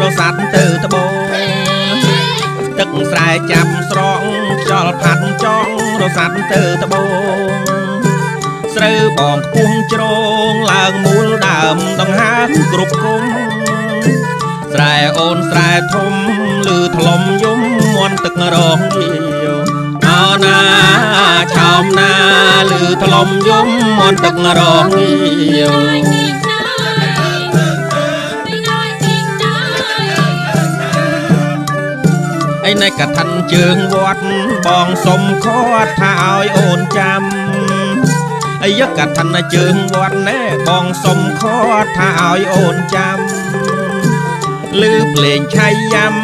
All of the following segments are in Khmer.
រសាត់ទៅត្បូងទឹកស្រែចាប់ស្រងខ្យល់ផាត់ចង់រសាត់ទៅត្បូងស្រូវបងខ្ពស់ជ្រងឡើងមូលដើមដង្ហើមគ្រប់គុំស្រែអូនស្រែធំឮថ្លុំយំមន់ទឹករងងាវអោណាឆោមណាឮថ្លុំយំមន់ទឹករងងាវឯណែកឋិនជើងវត្តបងសុំខត់ថាឲ្យអូនចាំអាយកឋិនជើងវត្តណែបងសុំខត់ថាឲ្យអូនចាំឮភ្លេងឆៃយ៉ាំ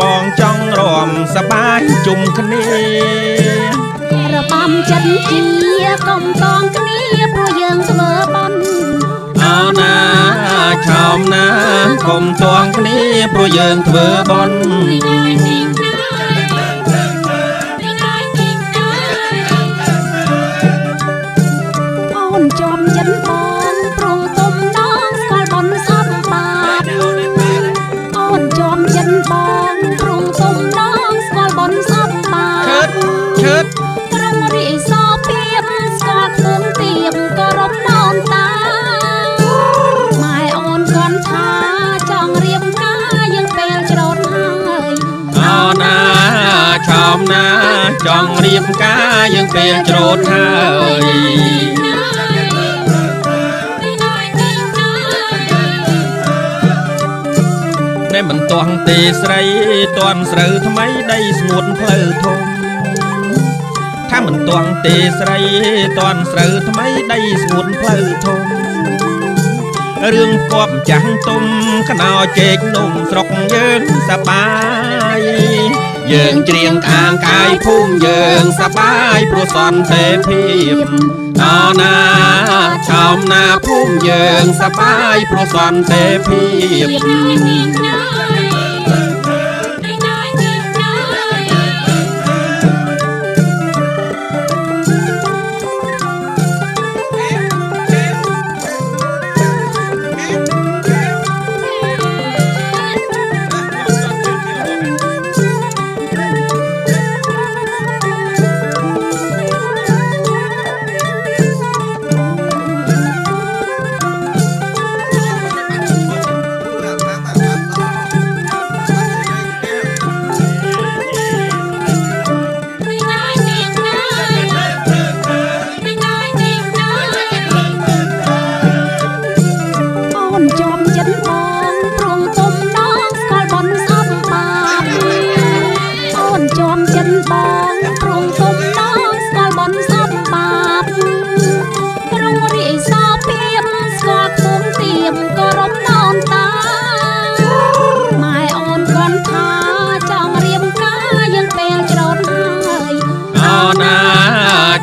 បងចង់រំសប្បាយជុំគ្នារបំចិនជាកុំតងគ្នាព្រោះយើងធ្វើបន់អោណាឆោមណាកុំតងគ្នាព្រោះយើងធ្វើបន់អូនចំចិនបងព្រោះទុំដងស្គាល់បន់សពបាបអូនចំចិនបងព្រោះទុំដងស្គាល់បន់សពបាបឈើតក្រុងរីសោពីបស្គាល់គង់ទៀបក៏រំណោនតាម៉ែអូនគាត់ថាចង់រៀបការយើងពេលច្រូតហើយអោណាឆោមណាចង់រៀបការយើងពេលច្រូតហើយតែមិនទាស់ទេស្រីតាន់ស្រូវថ្មីដីស្ងួតផ្លូវធំថាមិនទាស់ទេស្រីតាន់ស្រូវថ្មីដីស្ងួតផ្លូវធំរឿងគប់ចាស់ទុំខ្នោជែកនំស្រុកយើងសបាយយើងច្រៀងខាងកាយភូមិយើងសបាយព្រោះសន្តិភាពអោណាឆោមណាភូមិយើងសបាយព្រោះសន្តិភាព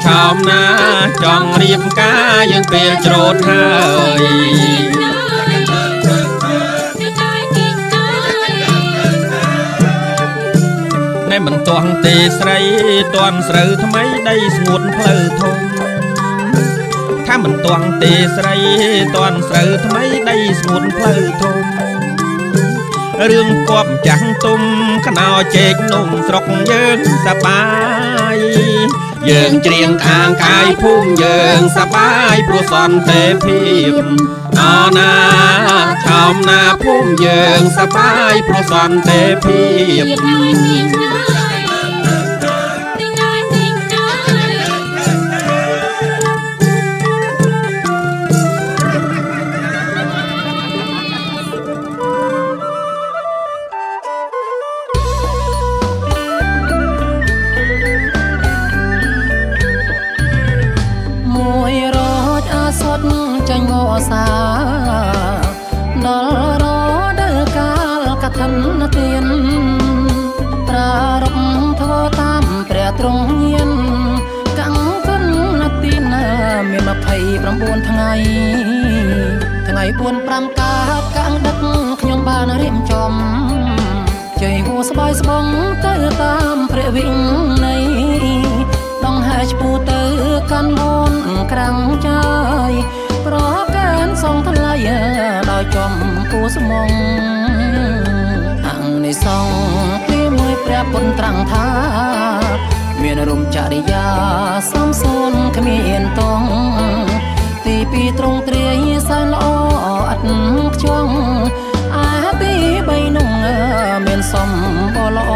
ឆោមណាចង់រៀបការយើងពេលច្រូតហើយតែមិនទាស់ទេស្រីតាន់ស្រូវថ្មីដីស្ងួតផ្លូវធំថាមិនទាស់ទេស្រីតាន់ស្រូវថ្មីដីស្ងួតផ្លូវធំរឿងគប់ចាស់ទុំខ្នោជែកនំស្រុកយើងសបាយយើងច្រៀងខាងកាយភូមិយើងសបាយព្រោះសន្តិភាពអោណាឆោមណាភូមិយើងសបាយព្រោះសន្តិភាពចាញ់មកសាដល់រដល់កាលកឋិនទានប្រារព្ធធ្វើតាមព្រះទ្រង់ញាណកាំងគុណទីណាមាន29ថ្ងៃថ្ងៃ4 5កើតកាំងដឹកខ្ញុំបានរៀបចំជ័យហួស្បាយស្បងទៅតាមព្រះវិន័យដងហែឈ្មោះទៅកាន់បនក្រាំងចាយប្រកានសងថ្លៃដោយចំពោ ស្មងអង្គនៃសងពីមួយព្រះពុទ្ធត្រាំងថាមានរំចរិយាសំសូនគ្មានតងទីពីរទ្រង់ទ្រាយសែនល្អអត់ខ្ចង់អាទី3នោះមានសំបល្អ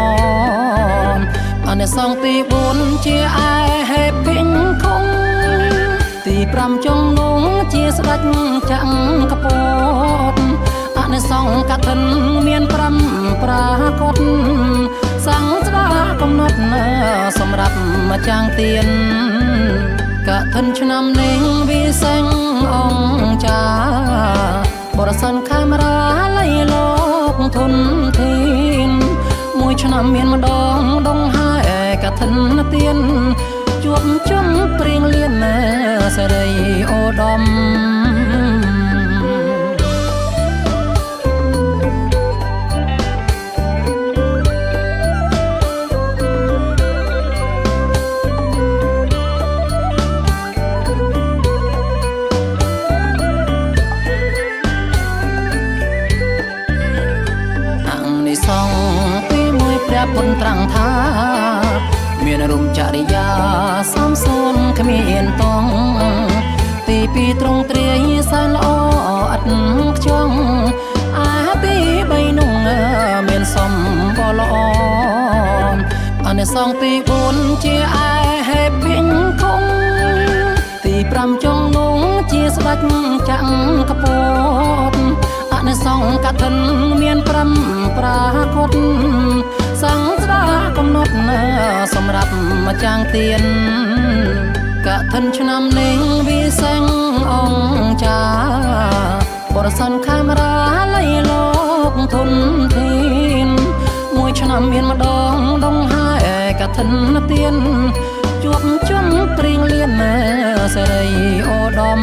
អនិសង្ឃទី4ជាឯហេពេញខុងទី5ចុងនោះជាស្ដេចចង្កពតអនិសង្ឃកឋិនមាន5ប្រាកដសង្ឃស្ដាកំណត់សម្រាប់ម្ចាស់ទៀនកឋិនឆ្នាំនេះវិសេងអង្គចាបរិសិនខេមរាលៃលោកធនធានមួយឆ្នាំមានម្ដងដងហើយកឋិនទៀនជួបជុំព្រៀងលៀនសេរីអូដំ ពុនត្រាំងថាមានរំចរិយាសំសូនគ្មានតងទីពីរទ្រង់ទ្រាយសែនល្អអត់ខ្ចង់អាទី3នោះមានសំបល្អអនិសង្ឃទី4ជាឯហេពេញខុងទី5ចុងនោះជាស្ដេចចង្កពតអនិសង្ឃកឋិនមាន5ប្រាកដសង្ឃស្ដាកំណត់សម្រាប់ម្ចាស់ទៀនកឋិនឆ្នាំនេះវិសេងអង្គចាបរិសិនខេមរាលៃលោកធនធានមួយឆ្នាំមានម្ដងដងហើយកឋិនទៀនជួបជុំព្រៀងលៀនសេរីអូដំ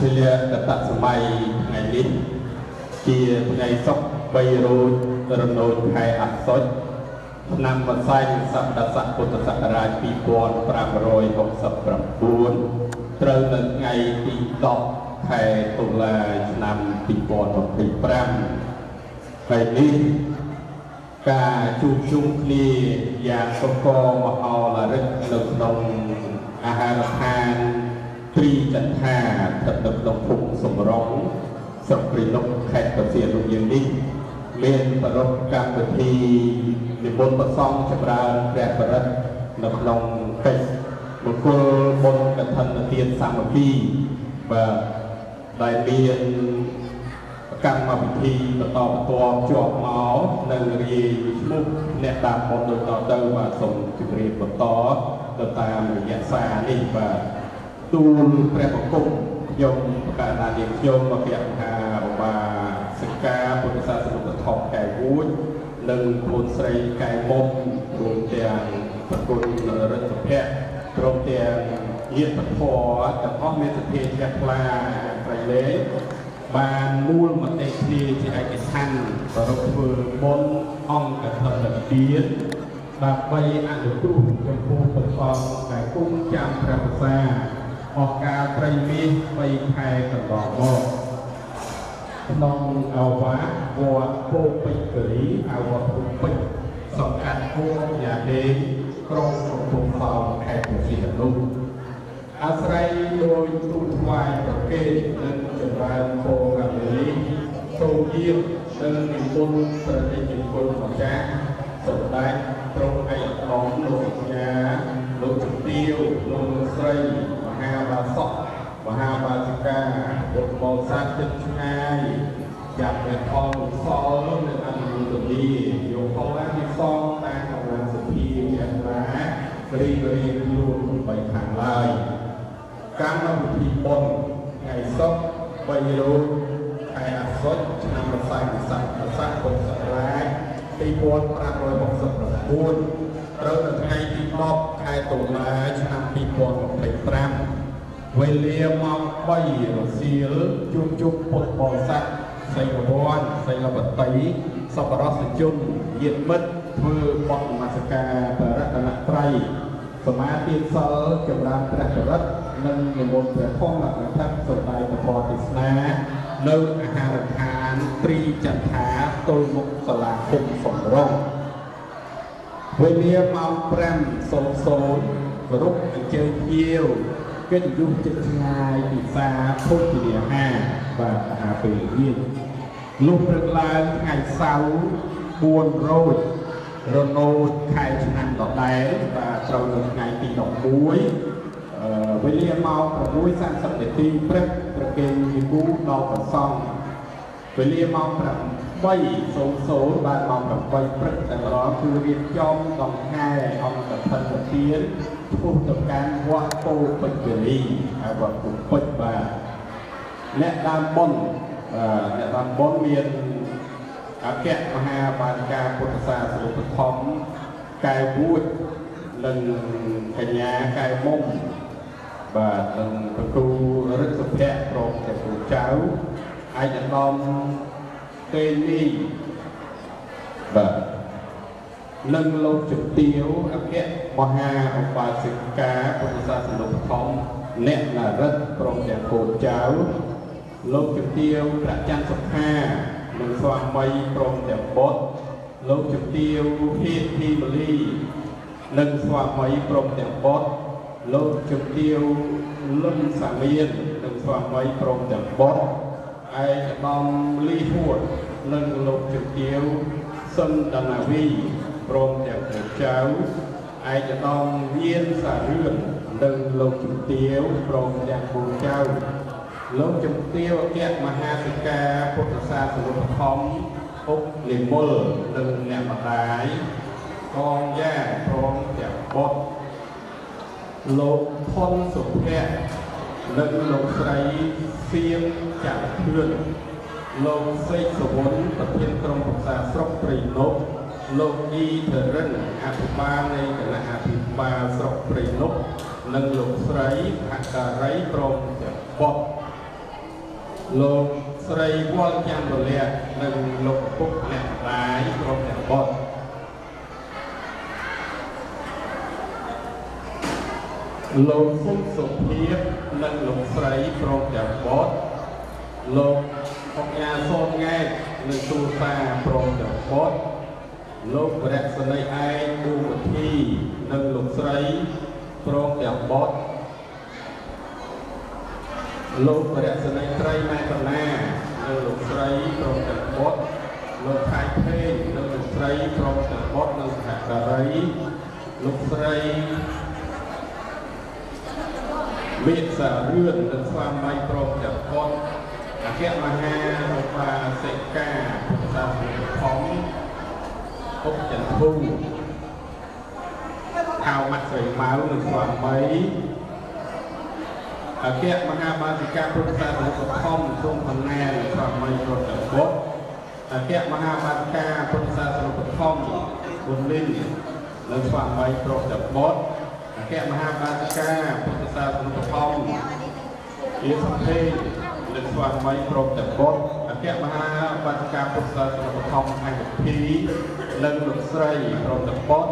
ពេលកតសម័យថ្ងៃនេះជាថ្ងៃសុក្រ3រោចរនោចខែអស្សុជឆ្នាំវស្សាសពុទ្ធសករាជ2569ត្រូវនៅថ្ងៃទី10ខែតុលាឆ្នាំ2025 ហើយនេះការជួបជុំគ្នាយ៉ាងកកមហោលរិទ្ធនៅក្នុងអាហារដ្ឋានទ្រីចន្ទាស្ថិតនៅក្នុងភូមិសំរងស្រុកព្រៃនប់ខេត្តព្រះសីហនុយើងនេះមានប្រារព្ធកម្មវិធីនិមន្តព្រះសង្ឃចម្រើនព្រះបរិត្តនៅក្នុងកិច្ចមង្គលបុណ្យកឋិនទានសាមគ្គីបាទដែលមានកម្មវិធីបន្តបន្ទាប់ជាប់មកនៅរាយឈ្មោះអ្នកតាមបុណ្យដូចតទៅបាទសូមជម្រាបបន្តទៅតាមរយៈសារនេះបាទទូលព្រះបង្គំខ្ញុំប្រកាសថានាងខ្ញុំមកគណៈថាឧបាសិកាពុទ្ធសាសនិកធមកែវួយនិងកូនស្រីកែមុំរួមទាំងប្រគុណរដ្ឋភៈព្រមទាំងញាតិធម៌ទាំងអស់មានសទ្ធាជ្រះថ្លាប្រៃលេបានមូលមតិគ្នាជាឯកច្ឆន្ទប្រពធ្វើបុណ្យអង្គកឋិនទានដើម្បីអនុគ្រោះចំពោះព្រះសង្ឃដែលគង់ចាំព្រះវស្សាអស់កាលព្រៃមាស3ខែកន្លងមកក្នុងអាវាសវត្តពោធិ៍ពេជ្រគិរីអាវត្តពោធិ៍ពេជ្រសង្កាត់ភូមិយ៉ាដេងក្រុងកំពង់សោមខេត្តព្រះសីហនុអាស្រ័យដោយទូលថ្វាយប្រគេតនិងចម្រើនពរកម្មនេះសូមយាមនិងនិមន្តប្រតិជនគុណម្ចាស់សម្ដេចទ្រង់ឯកឧត្តមលោកសញ្ញាលោកជំទាវលោកស្រីមហាបាសកមហាបាសិកាពុទ្ធបរិស័ទជិតឆ្ងាយចាប់ព្រះអង្គសល់នៅអនុទនីយកផងណាពីសងតាមកម្លាំងសភាយ៉ាងណារីករាយខ្លួនបីខាងឡើយកម្មវិធីបុណ្យថ្ងៃសុក្រ3រោចខែអាសត់ឆ្នាំរស័យស័កពុទ្ធសករាជ2569ត្រូវនៅថ្ងៃទី10ខែតុលាឆ្នាំ2025វេលាម៉ោង3រសៀលជួបជុំពុទ្ធបរិស័ទសីលវ័នសីលបតីសប្បុរសជនញាតិមិត្តធ្វើបុណ្យនមស្ការបរតនត្រ័យសមាធិសិលចម្រើនព្រះបរិត្តនិងនិមន្តព្រះធម្មកថាសម្ដែងពធទេសនានៅអាហារដ្ឋានទ្រីចន្ទាទល់មុខសាលាឃុំសំរងវេលាម៉ោង5:00គោរពអញ្ជើញភ្ញៀវកិត្តិយសជិតឆ្ងាយពិសាភោជនាហារបាទអាហារពេលល្ងាចលុះព្រឹកឡើងថ្ងៃសៅរ៍4រោចរនោចខែឆ្នាំដដែលបាទត្រូវនៅថ្ងៃទី11វេលាម៉ោង6:30នាទីព្រឹកប្រគេនជាគូដល់ព្រះសង្ឃវេលាម៉ោង8:00បាទម៉ោង8ព្រឹកតែម្ដងគឺរៀបចំដង្ហែអង្គកឋិនទានពុទ្ធទៅកាន់វត្តពោធិ៍ពេជ្រគិរីហើយវត្តពោធិ៍ពេជ្របាទអ្នកដើមបុណ្យមានអគ្គមហាបាសិកាពុទ្ធសាសនិកធមកែវួយនិងកញ្ញាកែមុំបាទនិងព្រះគ្រូរិទ្ធសុភ័ក្រព្រមទាំងគ្រូចៅឯកឧត្តមទេនីបាទនិងលោកជំទាវអគ្គមហាឧបាសិកាពុទ្ធសាសនិកធមអ្នកនរិទ្ធព្រមទាំងកូនចៅលោកជំទាវប្រច័ន្ទសុខានិងស្វាមីព្រមទាំងបុត្រលោកជំទាវភៀតធីមលីនិងស្វាមីព្រមទាំងបុត្រលោកជំទាវលឹមសាមៀននិងស្វាមីព្រមទាំងបុត្រឯកឧត្តមលីហួតនិងលោកជំទាវសុនដាណាវីព្រមទាំងព្រះចៅឯកឧត្តមវៀនសារឿននិងលោកជំទាវព្រមទាំងគ្រូចៅលោកជំទាវអគ្គមហាសិកាពុទ្ធសាសនិកធមអុកនិមលនិងអ្នកម្ដាយកងយ៉ាព្រមទាំងបុត្រលោកផុនសុភ័ក្រនិងលោកស្រីសៀងចាក់ធឿនលោកសេកសវុនប្រធានក្រុមប្រឹក្សាស្រុកព្រៃនប់លោកអ៊ីធរិនអភិបាលនៃគណៈអភិបាលស្រុកព្រៃនប់និងលោកស្រីអការីព្រមទាំងបុត្រលោកស្រីវល់ចាំរលាក់និងលោកពុកអ្នកម្ដាយព្រមទាំងបុត្រលោកសុខសុភាពនិងលោកស្រីព្រមទាំងបុត្រលោកអង្គញាសូនង៉ែត និងគ្រួសារព្រមទាំងបុត្រលោករស្មីឯកគូវធីនិងលោកស្រីព្រមទាំងបុត្រលោករស្មីត្រីម៉ែតណានិងលោកស្រីព្រមទាំងបុត្រលោកថៃភេងនិងលោកស្រីព្រមទាំងបុត្រនិងសហការីលោកស្រីមានសាររឿននិងស្វាមីព្រមទាំងបុត្រអគ្គមហាឧបាសិកាពុទ្ធសាសនិកធំពុទ្ធចន្ទភូហៅម៉ាក់ស្រីម៉ៅនិងស្វាមីអគ្គមហាបាសិកាពុទ្ធសាសនិកធំសូមកំណែស្វាមីព្រមទាំងបុត្រអគ្គមហាបាសិកាពុទ្ធសាសនិកធំបុលីននិងស្វាមីព្រមទាំងបុត្រអគ្គមហាបាសិកាពុទ្ធសាសនិកធំជាសំភេរនិងស្វាមីព្រមទាំងបុត្រអគ្គមហាបាសិកាពុទ្ធសាសនិកធំអង្គភីនិងលោកស្រីព្រមទាំងបុត្រ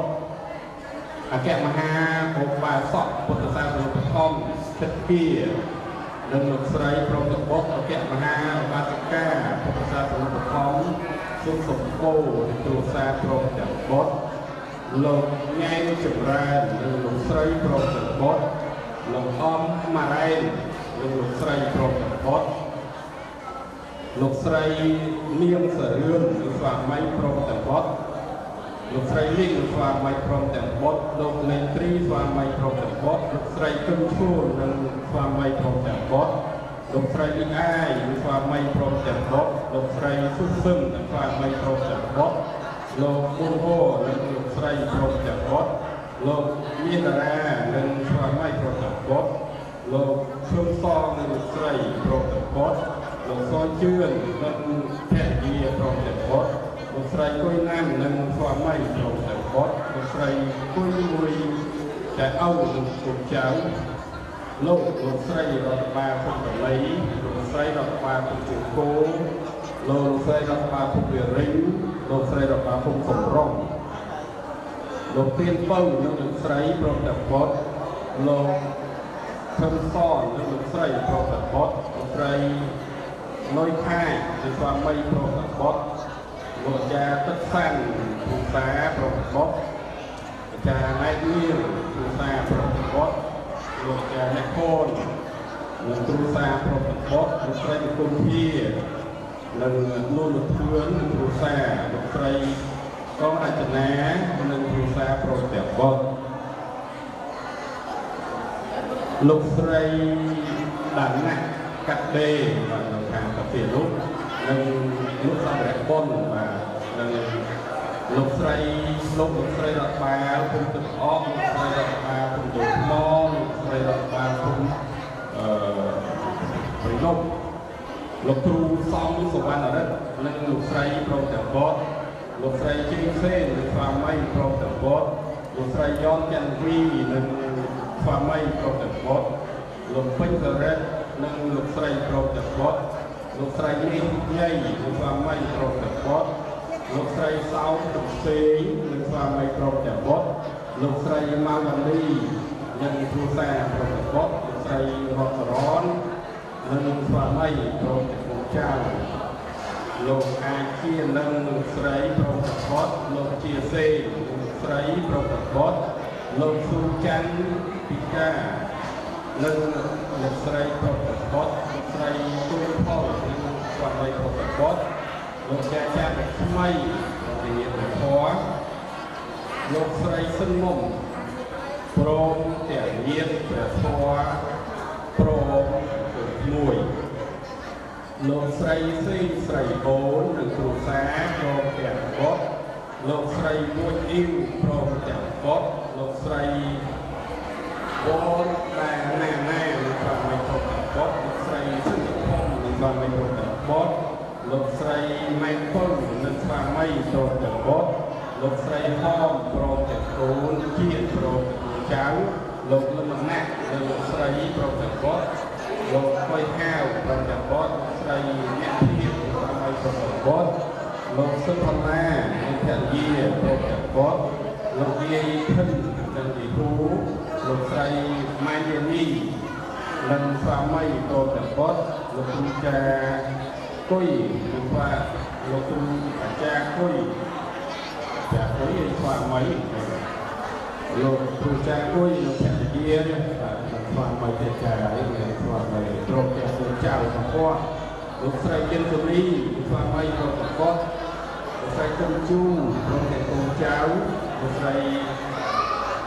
អគ្គមហាឧបាសកពុទ្ធសាសនិកធំចិត្តគៀនិងលោកស្រីព្រមទាំងបុត្រអគ្គមហាឧបាសិកាពុទ្ធសាសនិកធំសុខសំគោនិងគ្រួសារព្រមទាំងបុត្រលោកញ៉ែចម្រើននិងលោកស្រីព្រមទាំងបុត្រលោកអំម៉ារ៉ែននិងលោកស្រីព្រមទាំងបុត្រលោកស្រីនាងសរឿននិងស្វាមីព្រមទាំងបុត្រលោកស្រីលីងនិងស្វាមីព្រមទាំងបុត្រលោកលេងត្រីស្វាមីព្រមទាំងបុត្រលោកស្រីគឹមឈួរនិងស្វាមីព្រមទាំងបុត្រលោកស្រីលីងអាយនិងស្វាមីព្រមទាំងបុត្រលោកស្រីស៊ុសឹមនិងស្វាមីព្រមទាំងបុត្រលោកប៊ុនហូនិងលោកស្រីព្រមទាំងបុត្រលោកមានតារានិងស្វាមីព្រមទាំងបុត្រលោកឈឹមសងនិងលោកស្រីព្រមទាំងបុត្រលោកសជឿននិងភរិយាព្រមទាំងបុត្រលោកស្រីគួយណាំនិងស្វាមីព្រមទាំងបុត្រលោកស្រីគួយមួយតែអោនិងគុំចៅលោកស្រីរដ្ឋបាលភូមិលីលោកស្រីរដ្ឋបាលភូមិជង្គោលោកស្រីរដ្ឋបាលភូមិរិញលោកស្រីរដ្ឋបាលភូមិសំរងលោកទៀនពៅនិងលោកស្រីព្រមទាំងបុត្រលោកខឹមសននិងលោកស្រីព្រមទាំងបុត្រលោកស្រីលុយខាយនិងស្វាមីព្រមទាំងបុត្រលោកអាចារ្យទឹកសាន់គ្រូសាព្រមទាំងបុត្រអាចារ្យណៃនាងគ្រូសាព្រមទាំងបុត្រលោកអាចារ្យអ្នកកូននិងគ្រូសាព្រមទាំងបុត្រលោកស្រីគុំភានិងលោកលោកធឿននិងគ្រូសាលោកស្រីកងរចនានិងគ្រូសាព្រមទាំងបុត្រលោកស្រីដានណាស់កាត់ដេបាទនៅខាងកាហ្វេនោះនិងលោកសម្រាប់ប៉ុនបាទនិងលោកស្រីរដ្ឋបាលភូមិទឹកអកលោកស្រីរដ្ឋបាលភូមិទឹកថ្មលោកស្រីរដ្ឋបាលភូមិប្រណុកលោកគ្រូសំសវណ្ណរិទ្ធនិងលោកស្រីព្រមទាំងបុត្រលោកស្រីជិញសេននិងស្វាមីព្រមទាំងបុត្រលោកស្រីយ៉នច័ន្ទវីនិងស្វាមីព្រមទាំងបុត្រលោកពេញសរិទ្ធនិងលោកស្រីព្រមទាំងបុត្រលោកស្រីនេះញ៉ៃនិងស្វាមីព្រមទាំងបុត្រលោកស្រីសោមផ្សេងនិងស្វាមីព្រមទាំងបុត្រលោកស្រីម៉ៅវ៉ាលីនិងគ្រួសារព្រមទាំងបុត្រលោកស្រីរតរននិងស្វាមីព្រមទាំងកូនចៅលោកអាចជានិងលោកស្រីព្រមទាំងបុត្រលោកជាសេលោកស្រីព្រមទាំងបុត្រលោកស៊ូច័ន្ទពីកានិងលោកស្រីព្រមទាំងបុត្រលោកស្រីគួយផលនិងស្វាមីព្រមទាំងបុត្រលោកចាចាថ្មីវិញ្ញាណធម៌លោកស្រីសឹងមុំព្រមទាំងញាតិព្រះធម៌ព្រមមួយលោកស្រីស៊ីស្រីបូននិងគ្រួសារព្រមទាំងបុត្រលោកស្រីមួយអ៊ីវព្រមទាំងបុត្រលោកស្រីបូនដែលណានិងស្វាមីព្រមទាំងបុត្រលោកស្រីសុខភពនិងស្វាមីព្រមទាំងបុត្រលោកស្រីម៉ែនពុលនិងស្វាមីព្រមទាំងបុត្រលោកស្រីហមព្រមទាំងកូនជាតិព្រមទាំងចៅលោកលឹមណាក់និងលោកស្រីព្រមទាំងបុត្រលោកខុយហាវព្រមទាំងបុត្រស្រីអ្នកធៀបស្វាមីព្រមទាំងបុត្រលោកសុផល្នានិងភរិយាព្រមទាំងបុត្រលោកយាយធិននិងយាយហ៊ូលោកស្រីម៉ែនយានីនិងស្វាមីព្រមទាំងបុត្រលោកគ្រូចាគុយនិង លោកគ្រូអាចារ្យគុយអាចារ្យគុយស្វាមីលោកគ្រូអាចារ្យគុយលោកភរិយាស្វាមីទេចាហើយស្វាមីត្រង់តែលោកចៅកំពស់លោកស្រីចិនសុលីស្វាមីលោកកំពស់លោកស្រីគុំជូត្រង់តែកូនចៅលោកស្រី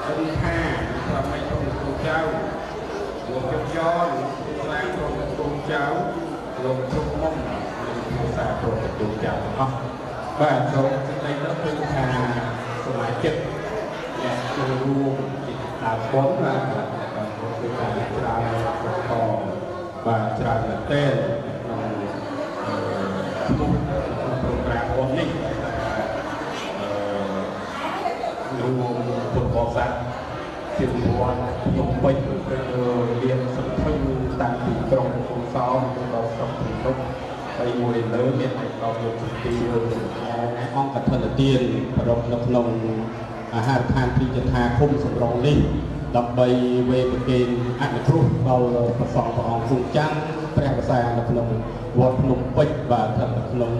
អិនថាស្វាមីត្រង់តែកូនចៅលោកជុំយ៉នស្លាត្រង់តែកូនចៅលោកជុំមុំភាសាត្រង់តែកូនចៅអស់បាទសូមសេចក្តីនោះគឺថាសមាជិកអ្នកចូលរួមដើមបុណ្យបាទគឺការច្រើនបន្តបាទច្រើនមែនទែនក្នុងប្រូក្រាមបុណ្យនេះរួមពុទ្ធបរិស័ទជាវត្តក្នុងពេញរៀនសំភឹងតាំងពីក្រុងកុំសោទៅដល់ស្រុកព្រៃនគរហើយមួយលើមានឯកឧបលោកជំទាវអង្គកឋិនទានប្រពនៅក្នុងអាហារដ្ឋានទីយថាឃុំសំរងនេះដើម្បីវេប្រគេនអនុគ្រោះដល់ព្រះសង្ឃព្រះអង្គគង់ចាំងព្រះប្រសានៅក្នុងវត្តភ្នំពេជ្របាទស្ថិតនៅក្នុង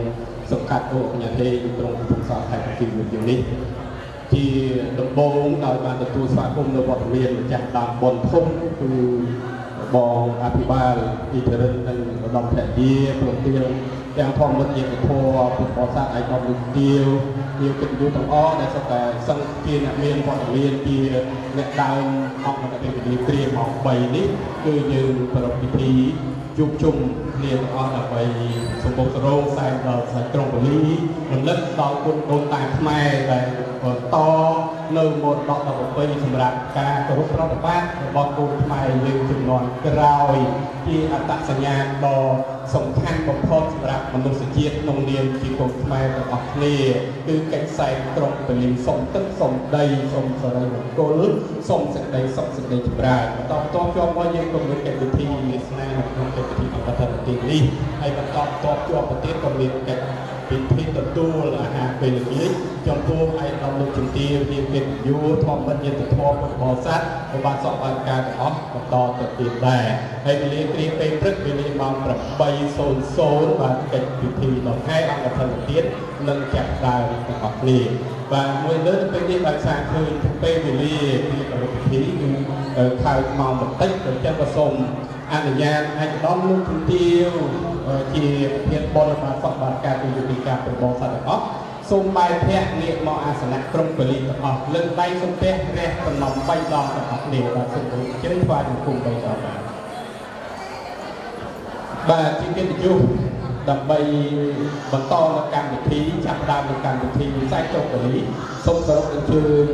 សង្កាត់អូកញ្ញាទេក្រុងកំពង់សោមខេត្តព្រះសីហនុនេះជាដំបូងដោយបានទទួលស្វាគមន៍នៅវត្តមានម្ចាស់ដើមបុណ្យធំគឺបងអភិបាលអ៊ីធរិននិងឧត្តមភរិយាព្រមទាំងទាំងធម្មវិទ្យាធម៌ពុទ្ធបរិស័ទឯកឧបលោកទាវជាកិត្តិយសទាំងអស់ដែលសុទ្ធតែសឹងជាអ្នកមានវត្តមានជាអ្នកដើមអង្គមន្ត្រីវិទ្យាគ្រាម៉ោង3នេះគឺយើងប្រារព្ធពិធីជួបជុំគ្នាទាំងអស់ដើម្បីសម្ពុទ្ធរោងសែនដល់ស្ដេចក្រុងប៉ូលីរំលឹកដល់គុណដូនតាខ្មែរដែលបន្តនៅមរតកដ៏ប្រពៃសម្រាប់ការគោរពប្រតិបត្តិរបស់កូនខ្មែរយើងជំនាន់ក្រោយជាអត្តសញ្ញាណដ៏សំខាន់បំផុតសម្រាប់មនុស្សជាតិក្នុងនាមជាកូនខ្មែរទាំងអស់គ្នាគឺកិច្ចសែនក្រុងប៉ូលីសូមទឹកសូមដីសូមសិរីមង្គលសូមសេចក្តីសុខសេចក្តីចម្រើនបន្តជាប់មកយើងក៏មានកិច្ចពិធីវាសនាក្នុងកិច្ចពិធីអង្គកឋិនទាននេះហើយបន្តជាប់ប្រទៀតក៏មានកិច្ចពិធីទទួលអាហារពេលល្ងាចចំពោះឯកឧបលោកជំទាវជាកិត្តិយសធម្មវិទ្យាធម៌ពុទ្ធបរិស័ទក៏បានសពបានការទាំងអស់បន្តទៅទៀតដែរហើយវេលាគ្រាពេលព្រឹកវេលាម៉ោង8:00បានកិច្ចពិធីដល់ថ្ងៃអង្គកឋិនទាននឹងចាប់ផ្ដើមទាំងអស់គ្នាបាទមួយលើពេលនេះដោយសារឃើញពេលវេលាពីប្រពៃពិធីគឺខើម៉ោងបន្តិចក៏ចឹងក៏សូមអនុញ្ញាតឯកឧត្តមលោកជំទាវជាប្រធានបរិបទសបាការពីយុតិកាប្របងសត្វទាំងអស់សូមបែរភ័ក្រងាកមកអាសនៈក្រុងប៉ូលីទាំងអស់លើកដៃសំពះរះបំណង3ដងទាំងអស់គ្នាបាទសូមជម្រាបថ្វាយបង្គំ3ដងបាទជាកិត្តិយសដើម្បីបន្តនៅកម្មវិធីចាប់ផ្ដើមនៅកម្មវិធីសាច់ក្រុងប៉ូលីសូមគោរពអញ្ជើញ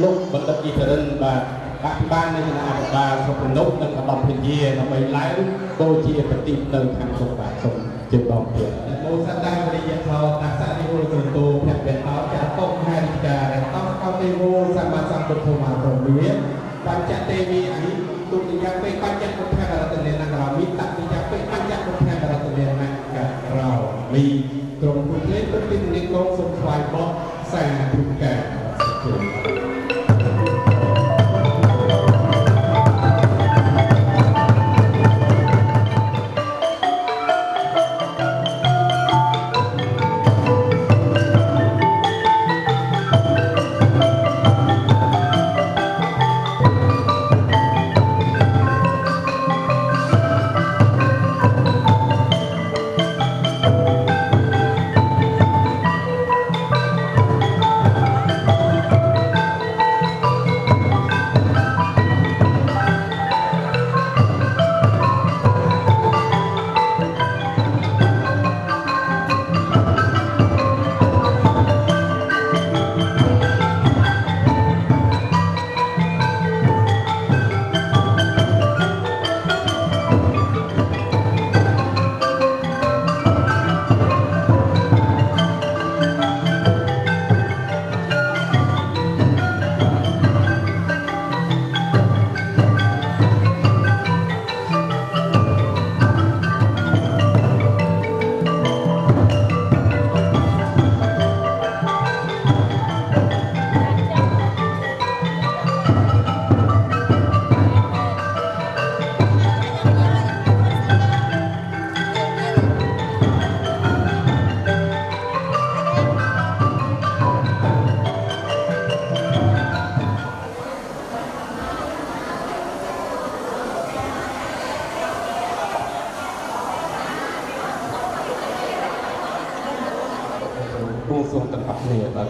លោកបណ្ឌិតអ៊ីធរិនបាទអភិបាលនៃគណៈអភិបាលស្រុកភ្នំនិងឧត្តមភរិយាដើម្បីឡើងដូចជាប្រតិបត្តិនៅខាងក្នុងបាទសូមជម្រាបទៀតមោសតាវិរិយធម៌តាសនិវលក្រតោភពបោចាតុហេរិការតោកោទេវសម្បត្តិសម្ពុទ្ធមាប្រមាបញ្ចទេវីអិទុតិយពេបញ្ចពុទ្ធរតនេនរាមិតតិយពេបញ្ចពុទ្ធរតនេនករោមីក្រុមគូលេទុតិនិកងសូមថ្វាយបទសាធុការសូម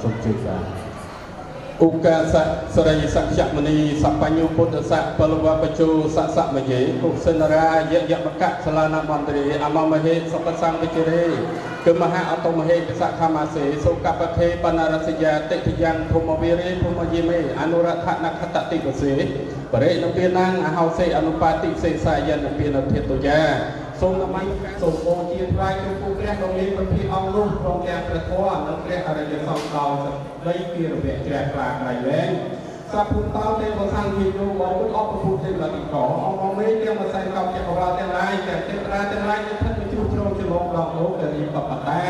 សុំជួយបាទឧកាសៈសរិយសក្យមនីសបញ្ញុពុទ្ធស័កពលវបជូសសមយេគុសិនរាយយមកៈសលានមន្ត្រីអមមហេសពសង្ឃវិជរេគឺមហាអតមហេពិសខមាសេសុកបថេបណ្ណរសយាតិតិយ៉ាងភូមិវិរិភូមិយេមេអនុរដ្ឋនខតតិកសេបរិណពានាងអហោសេអនុបាទិសេសាយនពានធិតុយាសូមនមស្ការសូមបូជាថ្វាយចំពោះព្រះដ៏មានព្រះភិអង្គនោះព្រមទាំងព្រះធម៌និងព្រះអរិយសង្ឃដោយដីពីរវៈជ្រះថ្លាក្រៃលែងសព្វពុទ្ធោទេវសង្ឃីយោបងពុទ្ធអបពុទ្ធទេវលតិកោអង្គមេទាំងម្សែកោចក្រវាលទាំងឡាយទាំងទេវតាទាំងឡាយស្ថិតជួបជ្រងជ្រងដល់លោកទៅរៀបបបតា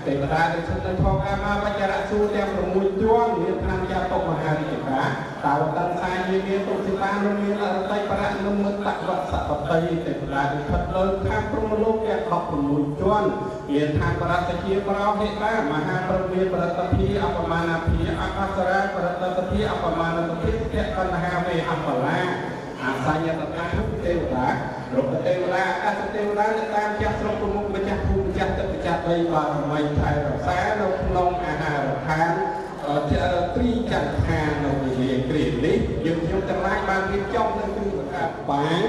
ទេវតាដែលស្ថិតនៅផងកាមាបច្ចរៈសួរទាំង6ជាន់មានឆ្នាំចាតុមហារាជការតើតន្សាយមានទុសិតានឹងមានអរតីបរៈនឹងមុតតវសបតីទេវតាដែលស្ថិតលើខាងព្រំលោកទាំង16ជាន់មានឋានបរតជាប្រោហិតាមហាប្រមេបរតភិអបមានាភិអកសរាបរតភិអបមានាភិភៈបណ្ហាវេអបលាអាសញ្ញតតាទុទេវតារុក្ខទេវតាអាកាសទេវតានៅតាមចាស់ស្រុកប្រមុខម្ចាស់ភូមិម្ចាស់ទឹកម្ចាស់ដីបារមីថែរក្សានៅក្នុងអាហារដ្ឋានទ្រីចន្ទឋាននៅវិហារគ្រីនេះយើងខ្ញុំទាំងឡាយបានរៀបចំនៅគ្រឿងសង្កាត់បាង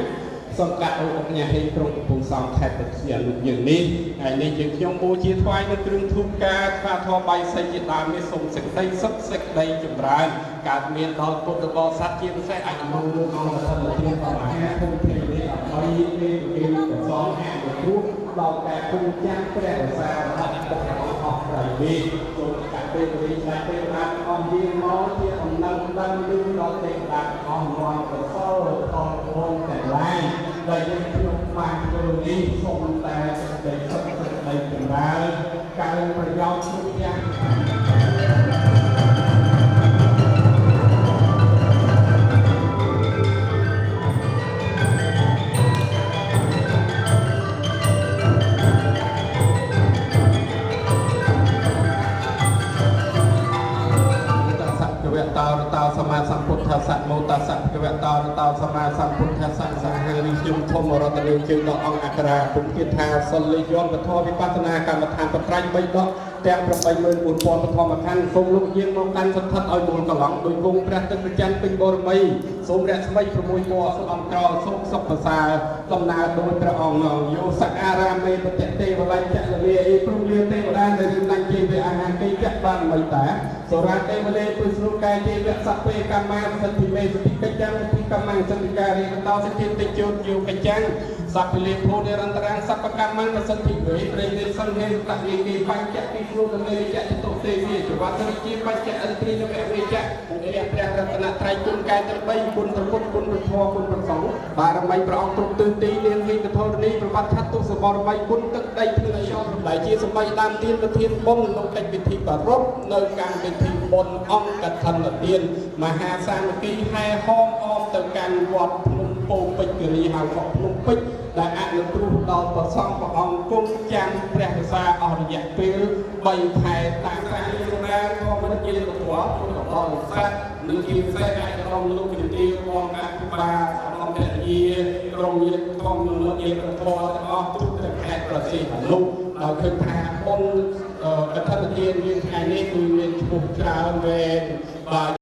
សង្កាត់អង្គញាហេក្រុងកំពង់សោមខេត្តព្រះសីហនុយើងនេះហើយនេះយើងខ្ញុំបូជាថ្វាយនៅគ្រឿងធូបការថ្វាយធម៌បាយសីជាដើមនេះសូមសេចក្តីសុខសេចក្តីចម្រើនកើតមានដល់ពុទ្ធបរិស័ទជាពិសេសអនុមោទនាអង្គធម្មធានបរិហាភូមិព្រៃនេះដើម្បីគេកសលហាមគ្រូដល់តែភូមិចាំព្រះរសារបស់ពុទ្ធអស់ប្រៃនេះសូមកាត់ពេលវិញតែពេលបានអស់យាងមកជាដំណឹងដឹងឮដល់ទេវតាអស់រាល់កសលផលផលទាំងឡាយដែលយើងខ្ញុំបានធ្វើនេះសូមតែសេចក្តីសុខសេចក្តីចម្រើនការប្រយោជន៍គ្រប់យ៉ាង ตาสมาสัมพุทธัสสะโมตัสสะภะคะวะโตอะระหะโตสัมมาสัมพุทธัสสะสังฆริยมธมรตเนជើងដល់អង្គអក្សរាពុទ្ធគាថាសិលយន្តពធវិបស្សនាកម្មដ្ឋានបត្រៃ3ដកទាំង 84000 ពធមខណ្ឌសូមលោកយាងមកកាន់សទ្ធិឲ្យមូលកន្លងដោយវងព្រះទឹកប្រច័ន្ទពេញបរមីសូមរស្មី6ពណ៌សូមអន្តរសូមសុខប្រសើរដំណើរដោយព្រះអង្គយោសក្ការៈមេបតិទេវលញ្ចលលាអេព្រមលាទេវតាដែលរៀបណាញ់ជាវិអាហាកិច្ចបានមិនតាសូរាទេវលេពុស្រុកាយទេវសពេកម្មាសទ្ធិមេសទ្ធិកិច្ចវិធីកម្មាសន្តិការីបន្តសិទ្ធិតិជោយោកិច្ចសព្វលេភោនិរន្តរាងសព្វកម្មសន្ធិវេព្រៃទេសង្ហេតនិគេបញ្ចតិគ្រូដំណេរចតិតុទេវិចវត្តរិជាបញ្ចអន្ត្រីនវវិជ្ជព្រះរតនត្រ័យគុណកាយទាំង3គុណប្រពុតគុណព្រះធម៌គុណព្រះសង្ឃបារមីព្រះអង្គគ្រប់ទិសទីនាងវិកធរនីប្រវត្តិឆាត់ទុសបរមីគុណទឹកដីភ្នំយោដែលជាសម្បៃដើមទានប្រធានបុណ្យក្នុងកិច្ចពិធីប្រារព្ធនៅកម្មវិធីបុណ្យអង្គកឋិនទានមហាសាមគ្គីហែហោមអមទៅកាន់វត្តភ្នំពោពេជ្រគិរីហៅវត្តភ្នំពេជ្រដែលអនុគ្រោះដល់ព្រះសង្ឃព្រះអង្គគង់ចាំព្រះរសាអស់រយៈពេល3ខែតាមការរៀបការក៏មិនជាលទ្ធផលពុទ្ធបរិស័ទនិងជាពិសេសឯកឧត្តមលោកវិទ្យារងអភិបាលអង្គភរិយាក្រុមញាតិធម្មលោកញាតិធម៌ទាំងអស់ទូទាំងខេត្តព្រះសីហនុដោយឃើញថាបុណ្យកឋិនទានយើងថ្ងៃនេះគឺមានឈ្មោះច្រើនវែងបាទ